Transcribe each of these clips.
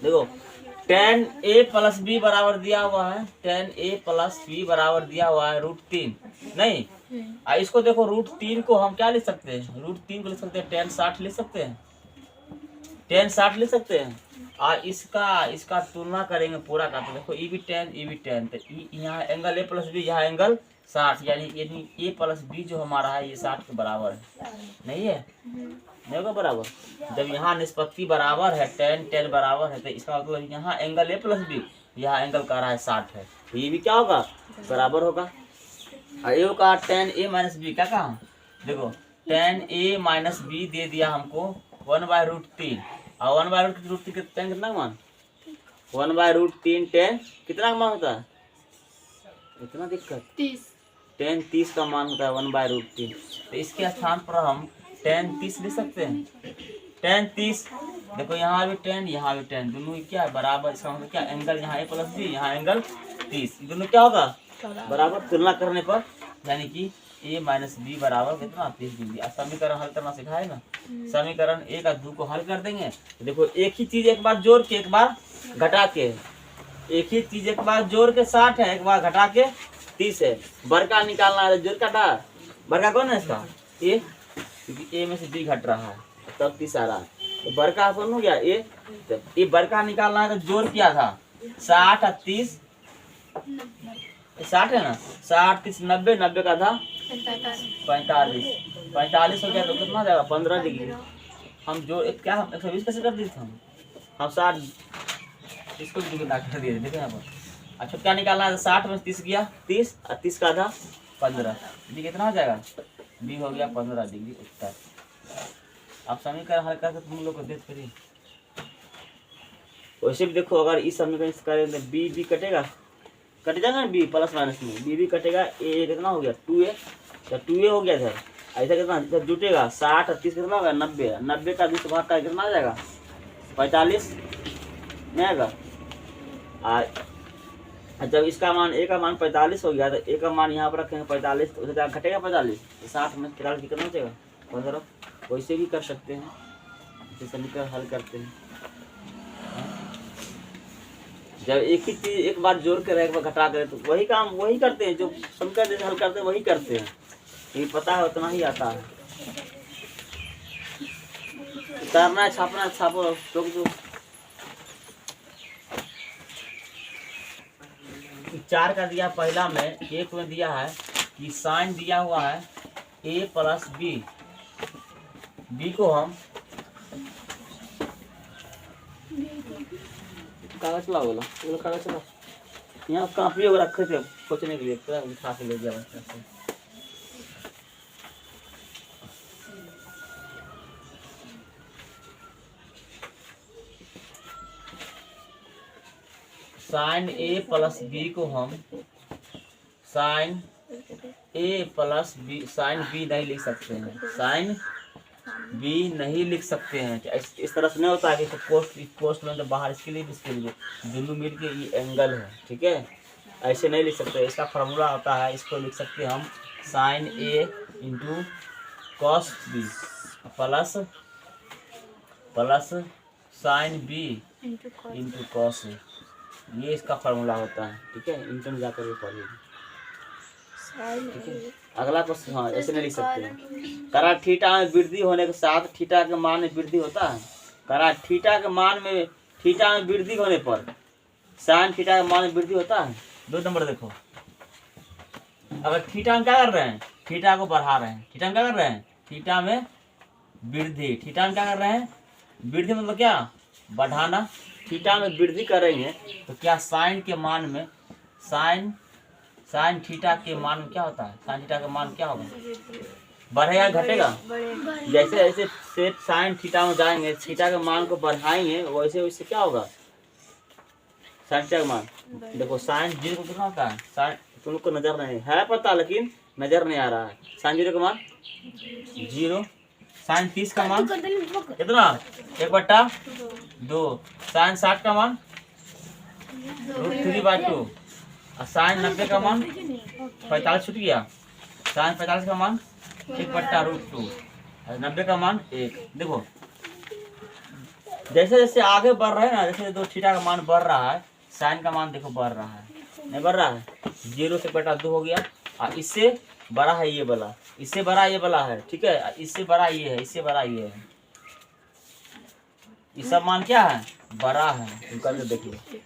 देखो टेन ए plus B बराबर दिया हुआ है, टेन ए प्लस बी बराबर दिया हुआ है √3। नहीं, इसको देखो √3 को हम क्या लिख सकते हैं, √3 को लिख सकते हैं टेन 60 लिख सकते हैं, टेन 60 लिख सकते हैं। इसका तुलना करेंगे पूरा का, तो देखो ई भी टेन, तो यहाँ एंगल ए प्लस बी, यहाँ एंगल 60, यानी ए प्लस बी जो हमारा है ये 60 के बराबर है, नहीं है, नहीं होगा बराबर। जब यहाँ निष्पत्ति बराबर है, टेन बराबर है, तो इसका मतलब यहाँ एंगल ए प्लस बी, यहाँ एंगल का रहा है 60 है, तो ये भी क्या होगा, बराबर होगा। और ये का टेन ए माइनस बी क्या कहा, देखो टेन ए माइनस बी दे दिया हमको 1/√3, और 1/√3 कितना मान, 1/√3 टेन कितना मान होता है, इतना दिक्कत 30 का मान होता है 1/√3। तो इसके स्थान पर हम टेन 30 लिख सकते हैं, टेन 30। देखो यहाँ भी टेन, यहाँ भी टेन, दोनों क्या है बराबर, इसका मतलब क्या, एंगल यहाँ ए प्लस बी, यहाँ एंगल 30, दोनों क्या होगा बराबर। तुलना करने पर यानी कि ए माइनस बी बराबर कितना 30 डिग्री। समीकरण हल करना सिखाए ना, समीकरण 1 और 2 को हल कर देंगे। तो देखो एक ही चीज एक बार जोड़ के एक बार घटा के, एक ही चीज एक बार जोड़ के 60 है, एक बार घटा के 30 है। बड़का निकालना है, जोड़ काटा, बड़का कौन है इसका ए, क्योंकि ए में से बी घट रहा है तब 30 आ रहा है, तो बड़का अपन हो गया ए। तो ये बड़का निकालना है तो जोड़ क्या था 60 और 30, 60 है ना, 60 30 90, 90 का था 45 हो गया, तो कितना जाएगा 15 डिग्री। हम जो क्या हम 120 कैसे कर दिए थे हम 60, इसको भी कर दिए देखो यहाँ पर। अच्छा क्या निकालना है, 60 में 30 गया 30, और 30 का था 15, ये कितना हो जाएगा, बी हो गया 15 डिग्री उत्तर। अब समीकरण हल करके तुम लोग को देख करिए। वैसे भी देखो अगर इस समीकरण से करें तो बी कटेगा, कट जाएगा ना, बी प्लस माइनस में बी कटेगा, ए कितना हो गया 2a, तो 2a हो गया इधर, ऐसा कितना इधर जुटेगा 60 और 30 कितना होगा 90, 90 का 20 भाग का कितना आ जाएगा 45 नहीं आएगा। जब इसका मान ए का मान 45 हो गया, तो ए का मान यहाँ पर रखेंगे 45, तो उधर घटेगा 45, 60 में 45 कितना बचेगा 15। वैसे भी कर सकते हैं, इसे समीकरण हल करते हैं। जब एक ही चीज एक बार जोड़ के एक बार घटा करे, तो वही काम वही करते हैं, जो समीकरण जैसे हल करते हैं वही करते हैं, ये पता है उतना ही आता है। उतारना है, छापना है, छापो, तो 4 का दिया पहला में, एक में दिया है कि साइन दिया हुआ है a प्लस बी, बी को हम कागज ला बोला, कागज ला, यहाँ काफी वगैरह रखे थे सोचने के लिए, उठा के ले गया बच्चा से। साइन ए प्लस बी को हम साइन ए प्लस बी, साइन बी नहीं लिख सकते हैं, साइन बी नहीं लिख सकते हैं। इस तरह से नहीं होता है कि कोस्ट में तो बाहर, इसके लिए दोनों मिल के ये एंगल है, ठीक है, ऐसे नहीं लिख सकते। इसका फार्मूला होता है, इसको लिख सकते हैं हम sine A into cos B plus sine B into cos, ये इसका फार्मूला होता है, ठीक है, इंटर जाकर ये पढ़ेगी, ठीक है। अगला क्वेश्चन, हाँ ऐसे नहीं लिख सकते हैं। करा थीटा में वृद्धि होने के साथ थीटा के मान में वृद्धि होता है, करा थीटा के मान में, थीटा में वृद्धि होने पर साइन थीटा के मान में वृद्धि होता है। 2 नंबर देखो, अगर थीटा में क्या कर रहे हैं, थीटा को बढ़ा रहे हैं, थीटा में क्या कर रहे हैं, थीटा में वृद्धि, थीटा में क्या कर रहे हैं वृद्धि, मतलब क्या बढ़ाना, थीटा में वृद्धि करेंगे तो क्या साइन के मान में, साइन थीटा के मान में क्या होता है, साइन थीटा का मान क्या होगा, बढ़ेगा घटेगा, जैसे जैसे से साइन थीटा में जाएंगे, थीटा के मान को बढ़ाएंगे, वैसे वैसे क्या होगा साइन थीटा का मान। देखो साइन 0 को कितना होता है, साइन तुम लोग को नजर नहीं है पता, लेकिन नजर नहीं आ रहा है, साइन 0 का मान 0, साइन 30 का मान कितना 1/2, साइन 60 का मान √3/2, और साइन 90 का मान 45 छूट गया, साइन 45 का मान 1/√2, और 90 का मान 1। देखो जैसे जैसे आगे बढ़ रहे हैं ना, जैसे तो थीटा का मान बढ़ रहा है, साइन का मान देखो बढ़ रहा है, नहीं बढ़ रहा है, 0 से बटा 2 हो गया। और इससे बड़ा है ये वाला, इससे बड़ा ये वाला है, ठीक है, इससे बड़ा ये है, इससे बड़ा ये है, ये सब मान क्या है, बड़ा है। तुम करके देखिए,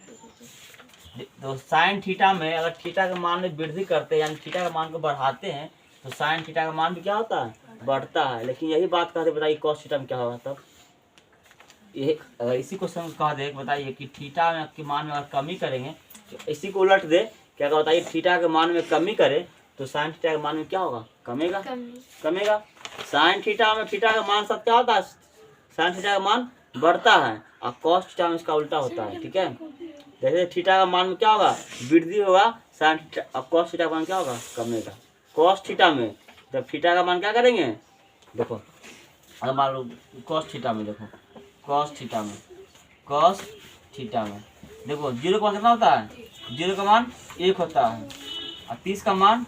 तो साइन थीटा में अगर थीटा के मान में वृद्धि करते हैं, यानी थीटा के मान को बढ़ाते हैं, तो साइन थीटा का मान भी क्या होता है, बढ़ता है। लेकिन यही बात कहते बताइए कॉस थीटा में क्या होगा तब, ये अगर इसी क्वेश्चन को कह दे बताइए कि थीटा में के मान में अगर कमी करेंगे, तो इसी को उलट दे, क्या बताइए थीटा के मान में कमी करे तो साइन थीटा के मान में क्या होगा, कमेगा, कमेगा। साइन थीटा में थीटा का मान सब क्या होता है, साइन थीटा का मान बढ़ता है, और कॉस थीटा में इसका उल्टा होता है, ठीक है। जैसे थीटा का मान में क्या होगा, वृद्धि होगा, साइन थीटा, और कॉस थीटा का मान क्या होगा, कमेगा। कॉस थीटा में जब थीटा का मान क्या करेंगे, देखो अगर मान लो कॉस थीटा में, देखो कॉस थीटा में, कॉस थीटा में देखो 0 का मान कितना होता है, 0 का मान 1 होता है, और 30 का मान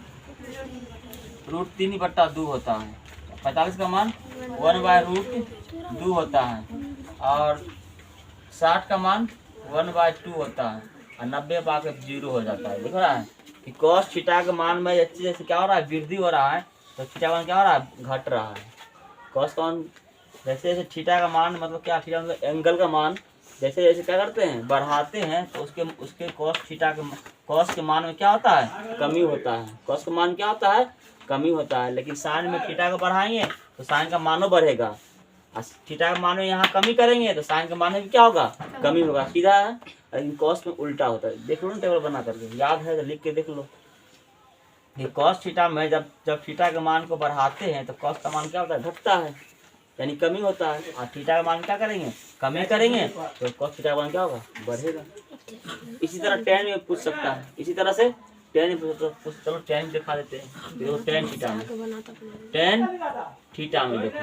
√3/2 होता है, 45 का मान 1/√2 होता है, और 60 का मान 1/2 होता है, और 90 पाके 0 हो जाता है। दिख रहा है कि कॉस थीटा के मान में जैसे जैसे क्या हो रहा है, वृद्धि हो रहा है, तो थीटा का मान क्या हो रहा है, घट रहा है। कॉस का मान जैसे जैसे थीटा का मान मतलब क्या, थीटा मतलब एंगल का मान जैसे जैसे क्या करते हैं, बढ़ाते हैं, तो उसके कॉस थीटा के कॉस के मान में क्या होता है, कमी होता है। कॉस का मान क्या होता है, कमी होता है। लेकिन साइन में थीटा को बढ़ाएंगे तो साइन का मानो बढ़ेगा, और थीटा का मान में यहाँ कमी करेंगे तो साइन का मान में भी क्या होगा, कमी होगा, सीधा है। लेकिन कॉस में उल्टा होता है। देख लो ना टेबल बना करके, याद है तो लिख के देख लो। ये कॉस थीटा में जब थीटा के मान को बढ़ाते हैं तो कॉस का मान क्या होता है, घटता है, यानी कमी होता है। और थीटा का मान क्या करेंगे, कमी करेंगे, तो कॉस थीटा का मान क्या होगा, बढ़ेगा। इसी तरह टेन में पूछ सकता है, इसी तरह से टेन में पूछ, चलो टेन में दिखा देते हैं। देखो टेन थीटा में, टेन थीटा में देखो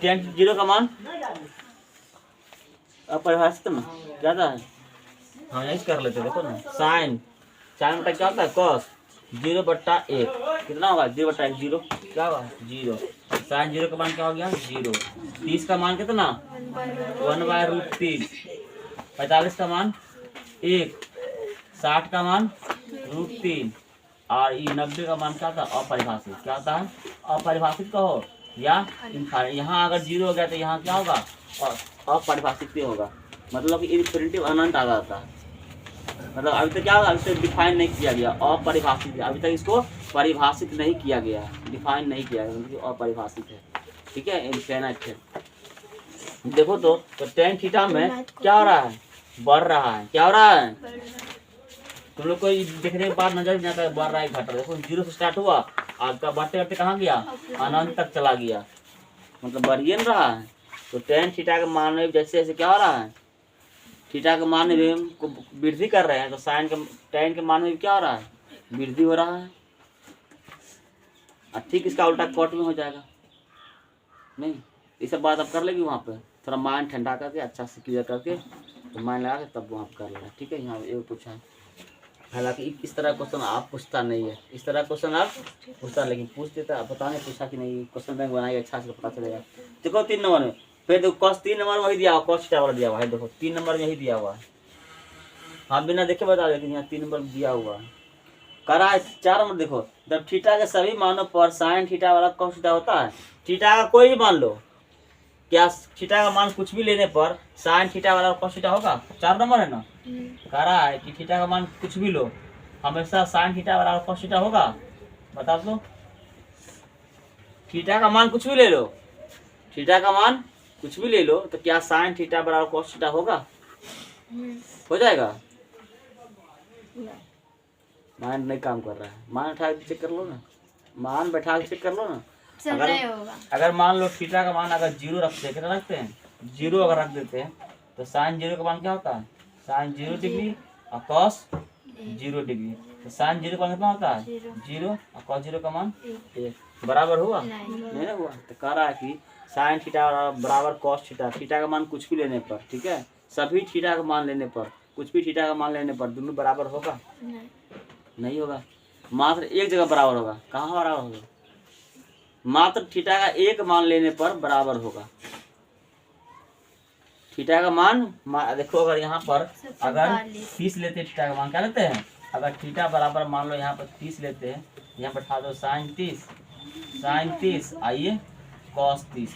टेन 0 का मान अपरिभाषित ना ज्यादा है, हाँ यही कर लेते। देखो ना साइन बटा क्या होता है, कॉस 0/1 कितना होगा, 0/1 0 क्या होगा, 0। साइन 0 का मान क्या हो गया, 0। 30 का मान कितना 1/√3, 45 का मान 1, 60 का मान √3, और ये 90 का मान क्या था, अपरिभाषित। क्या होता है, अपरिभाषित कहो या यहाँ अगर 0 हो गया तो यहाँ क्या होगा, अपरिभाषित ही होगा, मतलब इनफिनिटिव अनंत आ जाता है। मतलब अभी तक क्या होगा, अभी तक डिफाइन नहीं किया गया, अपरिभाषित, अभी तक इसको परिभाषित नहीं किया गया, डिफाइन नहीं किया गया, मतलब अपरिभाषित है, ठीक है। इनफिनिट है। देखो तो टेन थीटा में क्या हो रहा है, बढ़ रहा है, क्या हो रहा है, तुम लोग को देखने के बाद नजर नहीं आता है बढ़ रहा है घट रहा है। देखो 0 से स्टार्ट हुआ, आपका बढ़ते बढ़ते कहाँ गया, अनंत तक चला गया, मतलब बढ़ ही नहीं रहा है। तो टेन थीटा के मान में जैसे जैसे क्या हो रहा है, थीटा के मान में को वृद्धि कर रहे हैं, तो साइन के टेन के मान में क्या हो रहा है, वृद्धि हो रहा है। और ठीक इसका उल्टा कॉट में हो जाएगा। नहीं ये सब बात आप कर लेगी वहाँ पे, थोड़ा माइंड ठंडा करके अच्छा से क्लियर करके, तो माइंड लगा के तब वहाँ पर कर लेना, ठीक है। यहाँ एक पूछा है, हालांकि इस तरह क्वेश्चन आप पूछता नहीं है, इस तरह क्वेश्चन आप पूछता, लेकिन पूछ देता, पता नहीं पूछा कि नहीं, क्वेश्चन बैंक बनाएगा अच्छा से पता चलेगा। देखो 3 नंबर में, फिर देखो कॉस 3 नंबर वही दिया हुआ, कॉस थीटा वाला दिया हुआ है, देखो 3 नंबर में यही दिया हुआ है। हाँ बिना देखे बता देते, यहाँ 3 नंबर दिया हुआ है। करा है 4 नंबर, देखो जब थीटा के सभी मानों पर साइन थीटा वाला कॉस थीटा होता है, थीटा का कोई भी मान लो, क्या थीटा का मान कुछ भी लेने पर साइन थीटा वाला कॉस थीटा होगा, 4 नंबर है ना। कह रहा है कि थीटा का मान कुछ भी लो, हमेशा साइन थीटा वाला कॉस थीटा होगा, बता दो। थीटा का मान कुछ भी ले लो, थीटा का मान कुछ भी ले लो, तो क्या साइन थीटा बराबर कॉस थीटा होगा, हो जाएगा। मान नहीं काम कर रहा है, मान उठा के चेक कर लो ना, मान बैठा के चेक कर लो ना। अगर मान लो थीटा का मान अगर 0 रखते हैं, कितना रखते हैं, 0 अगर रख देते हैं, तो साइन 0 का मान क्या होता है, साइन 0 डिग्री और कॉस 0 डिग्री। तो साइन 0 का मान कितना होता है, 0, और कॉस 0 का मान 1, बराबर हुआ, नहीं ना हुआ। तो कह रहा है कि साइन थीटा बराबर कॉस थीटा, थीटा का मान कुछ भी लेने पर, ठीक है, सभी थीटा का मान लेने पर, कुछ भी थीटा का मान लेने पर दोनों बराबर होगा, नहीं होगा, मात्र एक जगह बराबर होगा। कहाँ बराबर होगा, मात्र थीटा का एक मान लेने पर बराबर होगा। थीटा का मान देखो, अगर यहाँ पर अगर 30 लेते हैं, थीटा का मान क्या लेते हैं, अगर थीटा बराबर मान लो यहाँ पर 30 लेते हैं, यहाँ बैठा दो साइन 30 आइए कॉस 30।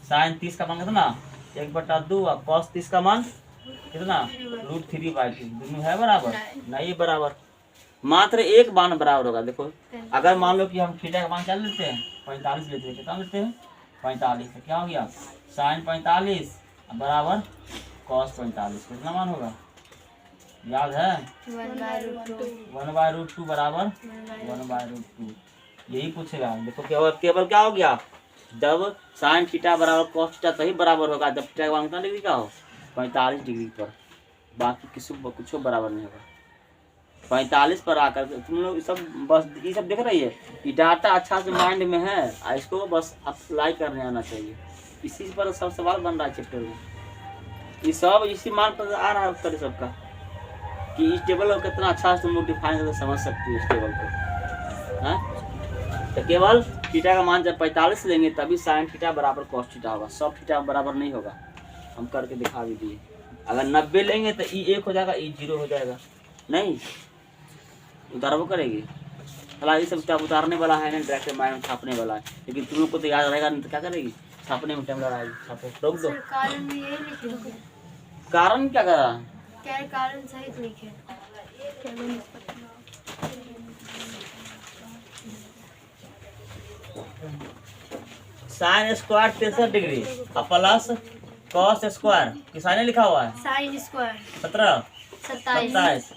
साइन 30 का मान कितना 1/2 और कॉस 30 का मान कितना √3/2। दोनों है बराबर नहीं बराबर, मात्र एक मान बराबर होगा। देखो अगर मान लो कि हम थीटा का मान क्या लेते हैं 45 लेते हैं, कितना लेते हैं 45, तो क्या हो गया साइन 45 बराबर कॉस 45। कितना मान होगा याद है 1/√2 बराबर 1/√2। यही पूछेगा। देखो केवल क्या हो गया, जब साइन थीटा बराबर कॉस थीटा तभी बराबर होगा जब थीटा का मान कितना डिग्री का हो 45 डिग्री पर, बाकी किसी कुछ बराबर नहीं होगा। 45 पर आकर तुम लोग सब बस ये सब देख रही है, ये डाटा अच्छा से माइंड में है, इसको बस अप्लाई करने आना चाहिए। इसी पर सब सवाल बन रहा है चैप्टर में, ये सब इसी मान पर आ रहा है उत्तर सबका कि इस टेबल को कितना अच्छा से तुम लोग डिफाइन करके समझ सकती है इस टेबल को। तो केवल थीटा का मान जब 45 लेंगे तभी साइन थीटा बराबर कॉस थीटा होगा, सब थीटा बराबर नहीं होगा। हम करके दिखा भी दिए। अगर 90 लेंगे तो ई 1 हो जाएगा, ई 0 हो जाएगा, नहीं उतारबो करेगी। भला ये सब टाइम उतारने वाला है ना, डायरेक्ट माइंड में छापने वाला है, लेकिन तुम लोग को तो याद रहेगा नहीं तो क्या करेगी, छापने में टाइम लगाएगी। छापो रोक दो। कारण क्या करा, क्या कारण सही लिखे साइन स्क्वायर 63 डिग्री और प्लस कॉस स्क्वायर किसाने लिखा हुआ है sine square 17 27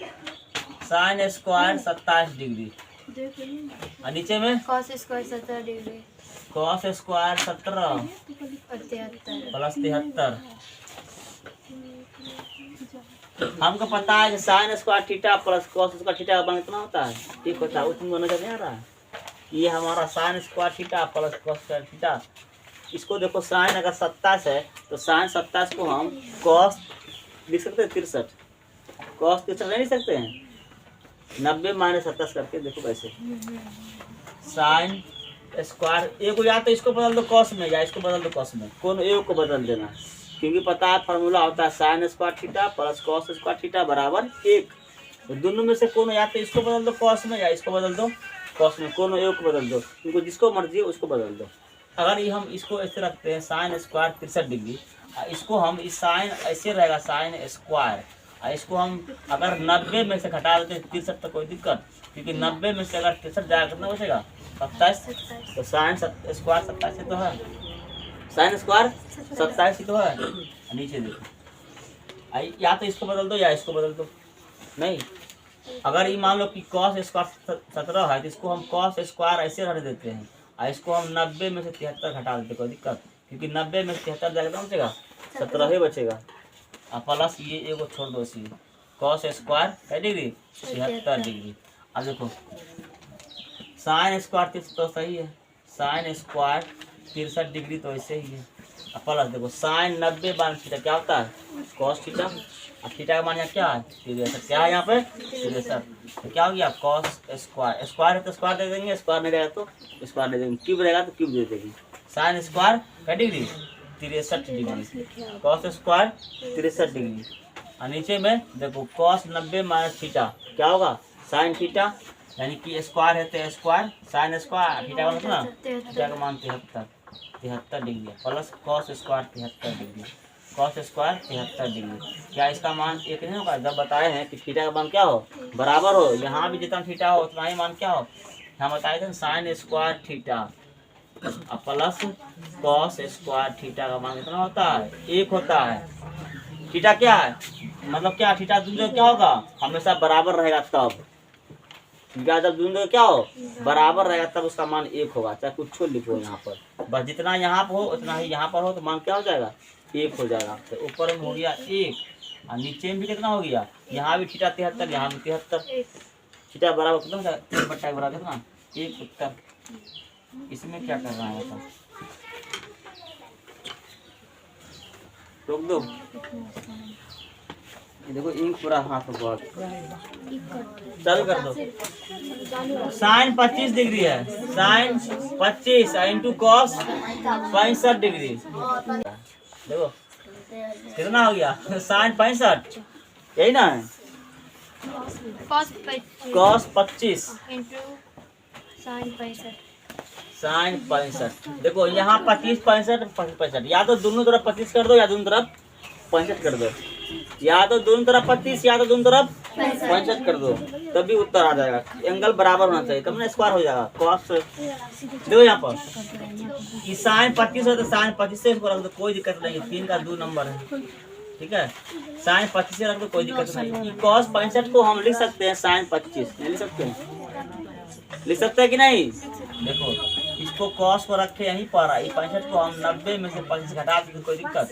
sine square 27 degree और नीचे में cos square 70 degree cos square 17 और 73 प्लस 73। हमको पता है कि sine square theta plus cos square theta का मान कितना होता है, ठीक होता है। तुमको नजर नहीं आ रहा है, ये हमारा sine square theta plus cos square theta. इसको देखो साइन अगर 27 है तो साइन 27 को हम कॉस लिख सकते हैं 63, कॉस 63 नहीं लिख सकते हैं, 90 - 27 करके देखो वैसे साइन स्क्वायर एक को या तो इसको बदल दो कॉस में या इसको बदल दो कॉस में, कौन एक को बदल देना, क्योंकि पता है फार्मूला होता है sine square theta plus cos square theta बराबर 1। तो दोनों में से कौन या तो इसको बदल दो कॉस में या इसको बदल दो कॉस में, कौन एक को बदल दो, क्योंकि जिसको मर्जी है उसको बदल दो। अगर ये हम इसको ऐसे रखते हैं साइन स्क्वायर 63 डिग्री, इसको हम इस साइन ऐसे रहेगा साइन स्क्वायर, इसको हम अगर 90 में से घटा देते हैं 63 तक कोई दिक्कत, क्योंकि 90 में से अगर 63 जाएगा कितना बचेगा 27, तो साइन स्क्वायर 27 तो है, साइन स्क्वायर 27 ही तो है। नीचे देखो या तो इसको बदल दो या इसको बदल दो, नहीं अगर ये मान लो कि कॉस स्क्वायर 17 है तो इसको हम कॉस स्क्वायर ऐसे रख देते हैं और इसको हम 90 में से 73 घटा देते, कोई दिक्कत, क्योंकि 90 में से 73 जाएगा तो बचेगा 17 ही बचेगा। और प्लस ये एगो छोड़ दो, इसी कॉस स्क्वायर क्या डिग्री 73 डिग्री। अब देखो साइन स्क्वायर तो सही है, साइन स्क्वायर 63 डिग्री तो ऐसे ही है। और प्लस देखो साइन 90 बार थीटा क्या होता है कॉस थीटा, और थीटा का मान यहाँ क्या है 63, क्या है यहाँ पे 63, तो क्या हो गया कॉस स्क्वायर, स्क्वायर है तो स्क्वायर दे देंगे, स्क्वायर नहीं रहेगा तो स्क्वायर दे देंगे, क्यूब रहेगा तो क्यूब दे देंगे। साइन स्क्वायर क्या degree 63 degree, cos square 63 degree. और नीचे में देखो कॉस 90 - थीटा क्या होगा साइन थीटा, यानी कि स्क्वायर है तो स्क्वायर साइन स्क्वायर थीटा का कितना, थीटा का मान 73 degree plus cos square 73 degree, cos square 73 degree. क्या इसका मान एक नहीं होगा, जब बताए हैं कि थीटा का मान क्या हो बराबर हो, यहाँ भी जितना थीटा हो उतना ही मान क्या हो, हम बताए थे sine square theta plus cos square theta का मान कितना होता है 1 होता है। थीटा क्या है मतलब क्या, थीटा दूसरे क्या होगा हमेशा बराबर रहेगा, तब क्या जब दूसरे क्या हो बराबर रहेगा तब उसका मान 1 होगा, चाहे कुछ लिखो यहाँ पर, बस जितना यहाँ पर हो उतना ही यहाँ पर हो तो मान क्या हो जाएगा 1 हो जाएगा। तो ऊपर में हो गया 1 और नीचे में भी कितना हो गया, यहाँ भी थीटा 73 यहाँ भी 73, थीटा बराबर कितना हो जाएगा 1/1 बराबर कितना 1 उत्तर। इसमें क्या कर रहा है ऐसा, रोक दो, देखो इंक पूरा हाथ में बहुत चालू कर दो। साइन 25 डिग्री है, साइन 25 इंटू कॉस 65 डिग्री। देखो कितना हो गया? साइन 65, यही ना है? Cos 25 into sine 65। साइन 65। देखो यहाँ 25 65 65, या तो दोनों तरफ 25 कर दो या दोनों तरफ 65 कर दो, या तो दोनों तरफ 25 या तो दोनों तरफ 65 कर दो, तभी उत्तर आ जाएगा। एंगल बराबर होना चाहिए तब ना स्क्वायर हो जाएगा। कॉस देखो यहाँ पर कि साइन 25 है तो साइन 25 से इसको रख दो, कोई दिक्कत नहीं, 3 का 2 नंबर है, ठीक है। साइन 25 से रख दो, कोई दिक्कत नहीं। कॉस 65 को हम लिख सकते हैं साइन 25, नहीं लिख सकते हैं? लिख सकते हैं कि नहीं? देखो इसको कॉस को रखे यहीं पर, ये 65 को हम 90 में से 25 घटा देंगे, कोई दिक्कत?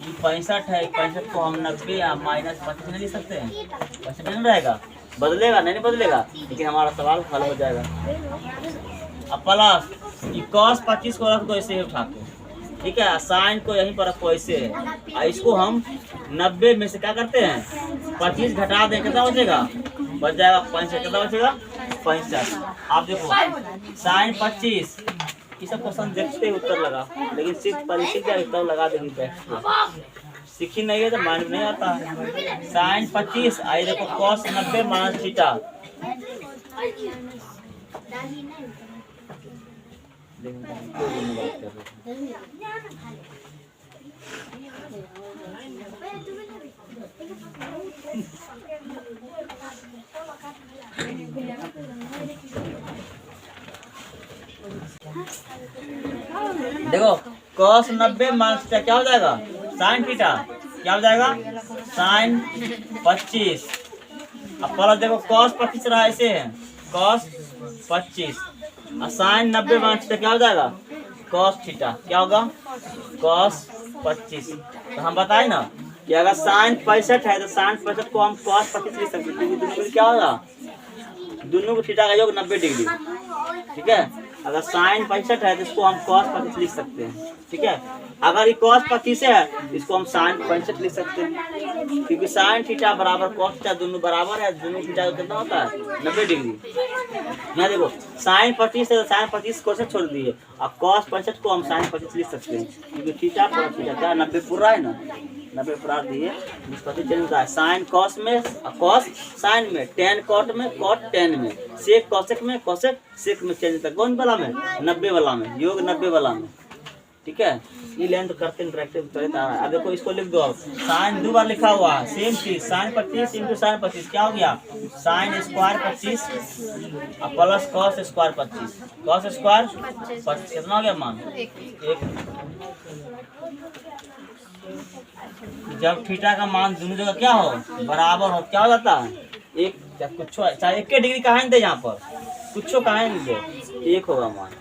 ये 65 है, 65 को हम 90 या माइनस 25 नहीं लिख सकते हैं? 65 नहीं रहेगा, बदलेगा नहीं बदलेगा, लेकिन हमारा सवाल हल हो जाएगा। अब प्लस ये कॉस 25 को रख दो ऐसे ही उठा के, ठीक है। साइन को यहीं पर रखो ऐसे, और इसको हम 90 में से क्या करते हैं 25 घटा दें, कितना बचेगा? बच जाएगा 65, कितना बचेगा? 65। आप देखो साइन 25, ये सब क्वेश्चन देखते ही उत्तर लगा, लेकिन सिर्फ परिचित या उत्तर लगा देंगे टेक्स्ट को, सीखी नहीं है तो माइंड नहीं आता। साइन 25 आई देखो कॉस 90 माइनस थीटा, देखो cos 90 माइनस थीटा क्या हो जाएगा? साइन थीटा क्या हो जाएगा? साइन 25। अब प्लस देखो cos 25 रहा ऐसे है, cos 25 और साइन 90 माइनस थीटा क्या हो जाएगा? cos थीटा क्या होगा? cos 25। तो हम बताए ना कि अगर साइन 65 है तो साइन 65 को हम cos 25 लिख सकते हैं, क्योंकि दोनों में क्या होगा? दोनों को थीटा का योग 90 डिग्री, ठीक है। अगर साइन 65 है तो इसको हम cos 25 लिख सकते हैं, ठीक है। अगर ये cos 25 है इसको हम साइन 65 लिख सकते हैं, क्योंकि साइन थीटा बराबर cos थीटा दोनों बराबर है, दोनों थीटा कितना होता है? 90 डिग्री। यहाँ देखो साइन 25 है तो साइन 25 को से छोड़ दिए, और cos 65 को हम साइन 25 लिख सकते हैं, क्योंकि थीटा प्लस थीटा क्या 90 पूरा है ना, 90 पूरा दिए। निष्पत्ति चेंज होता है, साइन कॉस में कॉस साइन में, टेन कॉट में कॉट टेन में, सेक कॉसेक में कॉसेक सेक में चेंज होता है। कौन वाला में? 90 वाला में, योग 90 वाला में, ठीक है। ये लेंथ करते प्रैक्टिस करते आ रहा है। अब देखो इसको लिख दो, अब साइन 2 बार लिखा हुआ है, सेम चीज साइन 25 इंटू साइन 25 क्या हो गया? साइन स्क्वायर 25 और plus cos square 25, cos square 25 कितना हो गया मान? 1। जब थीटा का मान दोनों जगह क्या हो? बराबर हो, क्या हो जाता है? एक, कुछ चाहे 1 डिग्री का है, यहाँ पर कुछ का है, 1 होगा मान।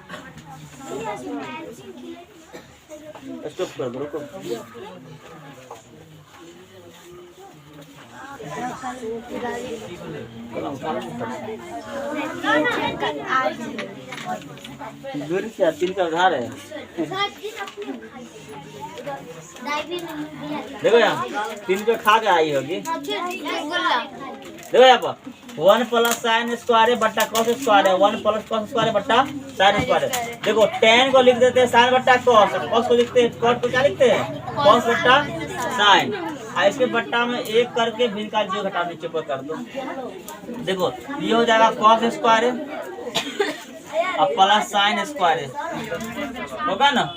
स्टॉप कर दो, रुको। दूरी से 3 का उधार है। देखो यहाँ 3 को खा के आई होगी। देखो यहाँ पर 1 प्लस साइन स्क्वायर बट्टा कॉस स्क्वायर है, 1 प्लस कॉस स्क्वायर बट्टा साइन स्क्वायर है। देखो tan को लिख देते हैं साइन बट्टा कॉस, कॉस को लिखते हैं, कॉट को क्या लिखते हैं? कॉस बट्टा साइन। और इसके बट्टा में 1 करके भिन्न का जो घटा नीचे पर कर दो। देखो ये हो जाएगा कॉस स्क्वायर और प्लस साइन स्क्वायर होगा ना,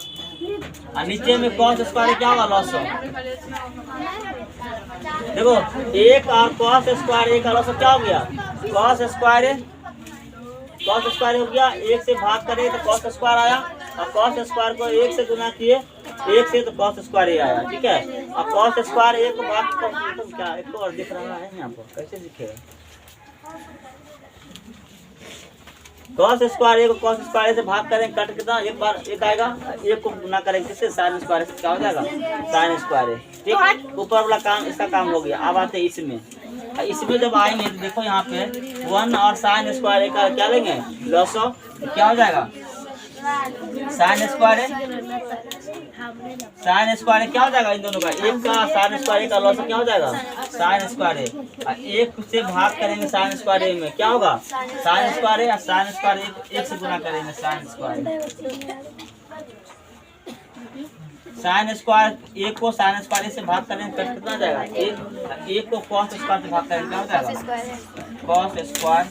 और नीचे में कॉस स्क्वायर क्या होगा? लॉस हो। देखो 1 और कॉस स्क्वायर 1 का लॉस क्या हो गया? कॉस स्क्वायर हो गया, 1 से भाग करे तो कॉस स्क्वायर आया, और कॉस स्क्वायर को 1 से गुना किए 1 से तो कॉस स्क्वायर ही आया, ठीक है। और कॉस स्क्वायर 1 को भाग तो क्या 1 को और दिख रहा है यहाँ पर, कैसे दिखेगा? कॉस स्क्वायर 1 को कॉस स्क्वायर से भाग करें, कट कितना? 1 बार 1 आएगा, 1 को गुना करेंगे किससे? साइन स्क्वायर से, क्या हो जाएगा? साइन स्क्वायर, ठीक। ऊपर वाला काम इसका काम हो गया। अब आते हैं इसमें जब आएंगे तो देखो यहाँ पे 1 और साइन स्क्वायर का क्या लेंगे? लॉस ऑफ, क्या हो जाएगा? साइन स्क्वायर क्या हो जाएगा? इन दोनों का 1 का साइन स्क्वायर का लॉस क्या हो जाएगा? साइन स्क्वायर है, और 1 से भाग करेंगे साइन स्क्वायर में, क्या होगा? साइन स्क्वायर है, और साइन स्क्वायर 1 से गुना करेंगे साइन स्क्वायर। साइन स्क्वायर ए को साइन स्क्वायर से भाग करें तो कितना जाएगा? ए को कॉस स्क्वायर से भाग करें क्या हो जाएगा? स्क्वायर है। Cos square.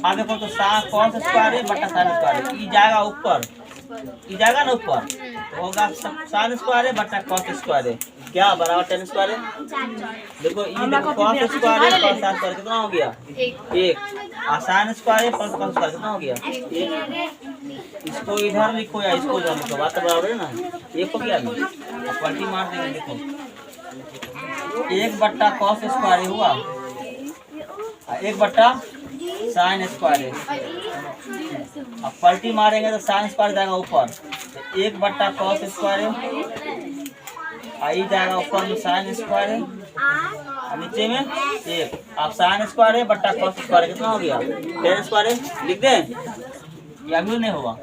आगे देखो तो कॉस स्क्वायर है बटा साइन स्क्वायर है, ई जाएगा ऊपर, ई जाएगा ना ऊपर, तो होगा साइन स्क्वायर है बटा कॉस स्क्वायर है, क्या बराबर टेन स्क्वायर है। देखो ई देखो कॉस स्क्वायर है प्लस साइन स्क्वायर कितना हो गया? 1। और साइन स्क्वायर है प्लस कॉस स्क्वायर कितना हो गया? 1। इसको इधर लिखो या इसको इधर लिखो, बात तो बराबर है ना। 1 हो गया ना, अब पलटी मार देंगे। देखो 1 बट्टा कॉस स्क्वायर हुआ, 1 बट्टा साइन स्क्वायर है। अब पलटी मारेंगे तो साइन स्क्वायर जाएगा ऊपर, तो 1 बट्टा कॉस स्क्वायर है, आई जाएगा ऊपर में साइन स्क्वायर है, नीचे में 1। अब साइन स्क्वायर है बट्टा कॉस स्क्वायर कितना हो गया? टेन स्क्वायर है। लिख दें या भी नहीं होगा?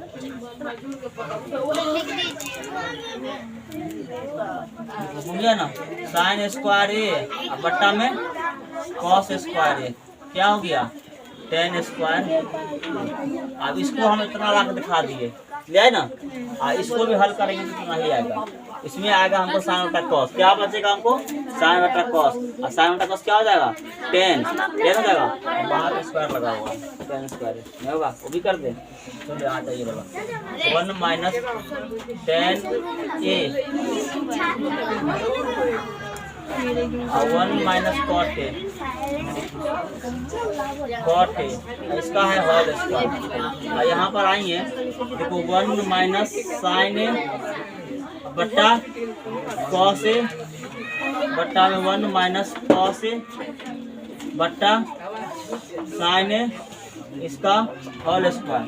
समझिए ना, साइन स्क्वायर है बट्टा में कॉस स्क्वायर है, क्या हो गया? Ten square. अब इसको हम इतना ला के दिखा दिए, ले आए ना। इसको भी हल करेंगे तो इतना ही आएगा। इसमें आएगा हमको साइन बटा कॉस, क्या बचेगा हमको? साइन बटा कॉस, और साइन बटा कॉस क्या हो जाएगा? 10 हो जाएगा। बाहर स्क्वायर लगा हुआ 10 स्क्वायर नहीं होगा, वो भी कर दे। चलिए आ जाइए बोला 1 माइनस 10a और 1 माइनस कॉट a, इसका है होल स्क्वायर। और यहाँ पर आएंगे देखो 1 माइनस साइन a बट्टा कॉस ए बट्टा में 1 माइनस कॉस ए बट्टा साइन ए, इसका होल स्क्वायर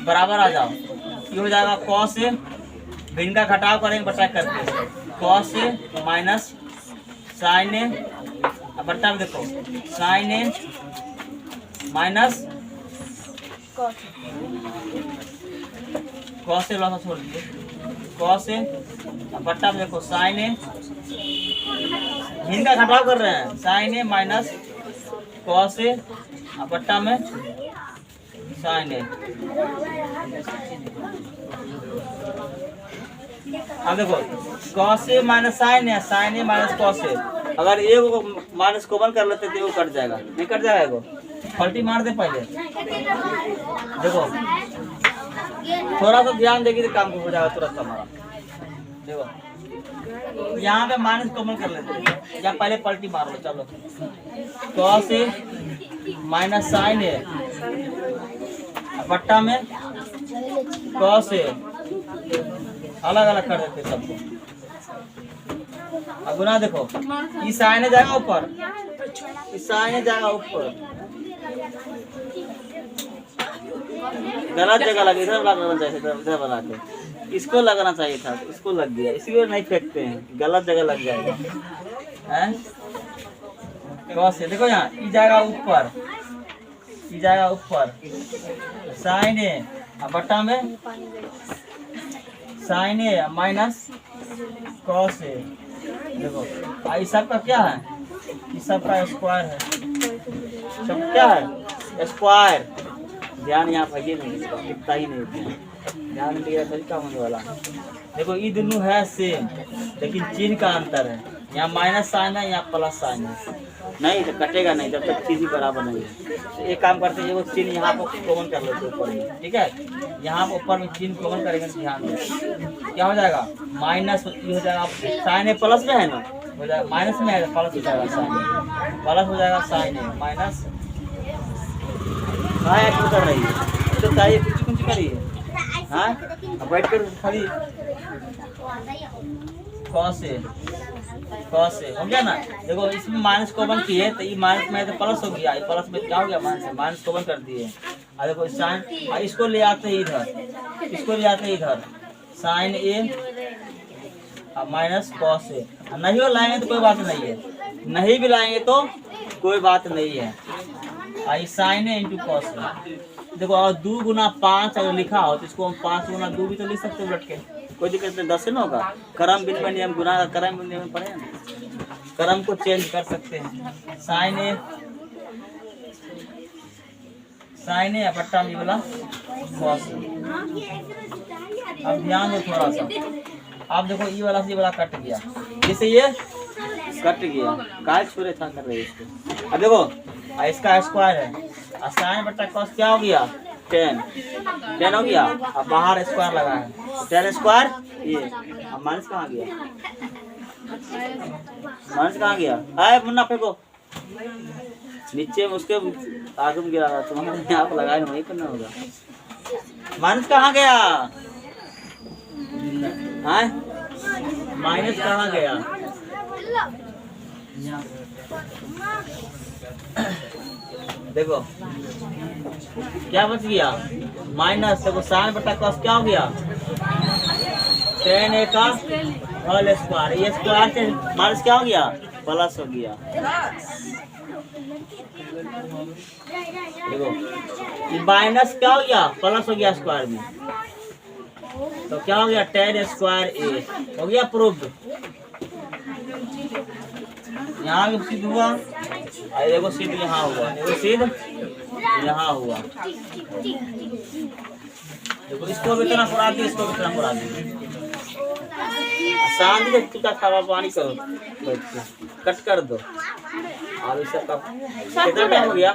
बराबर आ जाओ। ये हो जाएगा कॉस ए, भिन्न का घटाव करेंगे बटा करके, कॉस ए माइनस साइन ए बट्टा में देखो sign A minus cos A, loss छोड़ दीजिए, कॉस ए बट्टा में देखो साइन ए, भिन्न का घटाव कर रहे हैं, sign A minus cos A बट्टा में साइन ए। अब देखो cos A minus sign A, sign A minus cos A, अगर ए को माइनस कॉमन कर लेते तो वो कट जाएगा, नहीं कट जाएगा, वो पलटी मार दे पहले। देखो थोड़ा सा ध्यान देगी तो काम हो जाएगा तुरंत हमारा। देखो यहाँ पे माइनस कॉमन कर लेते हैं, या पहले पलटी मार लो। चलो कॉस ए माइनस साइन ए बट्टा में कॉस ए, अलग अलग कर देते सबको। अब गुना देखो ये साइन जाएगा ऊपर, इस साइन जाएगा ऊपर, गलत जगह लगे, इधर लगाना चाहिए, इधर बना के इसको लगाना चाहिए था, इसको लग गया, इसलिए नहीं फेंकते हैं, गलत जगह लग जाएगा। कॉस ए देखो यहाँ ई जाएगा ऊपर, ई जाएगा ऊपर, साइन ए बट्टा में sign A minus cos A. देखो इस सब का क्या है? इस सब का स्क्वायर है, सब क्या है? स्क्वायर। ध्यान यहाँ भजिए नहीं, इसका दिखता ही नहीं, ध्यान दिया तरीका होने वाला। देखो ये दोनों है सेम, लेकिन चिन्ह का अंतर है, यहाँ माइनस साइन है, यहाँ प्लस साइन है, नहीं तो कटेगा नहीं जब तक चीज ही बराबर नहीं है। तो एक काम करते हैं, वो चिन्ह यहाँ पर कॉमन कर लेते ऊपर में, ठीक है? यहाँ पर ऊपर में चिन्ह कॉमन करेंगे तो ध्यान दें क्या हो जाएगा? माइनस ये हो जाएगा, साइन ए प्लस में है ना, हो जाएगा माइनस में है, प्लस हो जाएगा साइन ए, प्लस हो जाएगा साइन ए माइनस। हाँ यार कर रही है तो चाहिए, कुछ करिए। हाँ बैठ कर खड़ी कॉस ए, कॉस ए हो गया ना। देखो इसमें माइनस कॉमन किए तो ये माइनस में तो प्लस हो गया, प्लस में क्या हो गया? माइनस, माइनस कॉमन कर दिए। और देखो साइन, इसको ले आते हैं इधर, इसको ले आते हैं इधर, sign A minus cos A. नहीं हो लाएंगे तो कोई बात नहीं है, नहीं भी लाएंगे तो कोई बात नहीं है। आई sign A into cos A. देखो और 2 गुना 5 अगर लिखा हो तो इसको हम 5 गुना 2 भी तो लिख सकते हैं उलट के, कोई दिक्कत नहीं, 10 से ना होगा। क्रम बिन में नियम, गुना का क्रम बिन नियम पढ़े ना, क्रम को चेंज कर सकते हैं। साइन ए बट्टा में वाला कॉस। अब ध्यान दो थोड़ा सा। आप देखो ये वाला से ये वाला कट गया, जैसे ये कट गया, काय छोरे था कर रहे इसको। अब देखो इसका स्क्वायर है, साइन बटा कॉस क्या हो गया 10 हो गया। अब बाहर स्क्वायर लगा है, 10 स्क्वायर ये। अब माइनस कहाँ गया, माइनस कहाँ गया? आए मुन्ना फेंको नीचे में, उसके आगे में गिरा रहा, तुम्हारे यहाँ पर लगाए वहीं करना होगा। माइनस कहाँ गया, हाँ माइनस कहाँ गया? देखो क्या बच गया माइनस। देखो साइन बटा कॉस क्या हो गया 10a का होल स्क्वायर। ये स्क्वायर से माइनस क्या हो गया प्लस हो गया। देखो ये माइनस क्या हो गया प्लस हो गया स्क्वायर में, तो क्या हो गया 10 स्क्वायर ए हो गया प्रूव्ड। यहाँ भी सिद्ध हुआ, देखो सिद्ध यहाँ हुआ, देखो सिद्ध यहाँ हुआ। देखो इसको भी इतना पढ़ा दी, इसको भी इतना पढ़ा दी। शांति से चुपका खावा पानी करो, कट कर दो। और इसका कितना टाइम हो गया?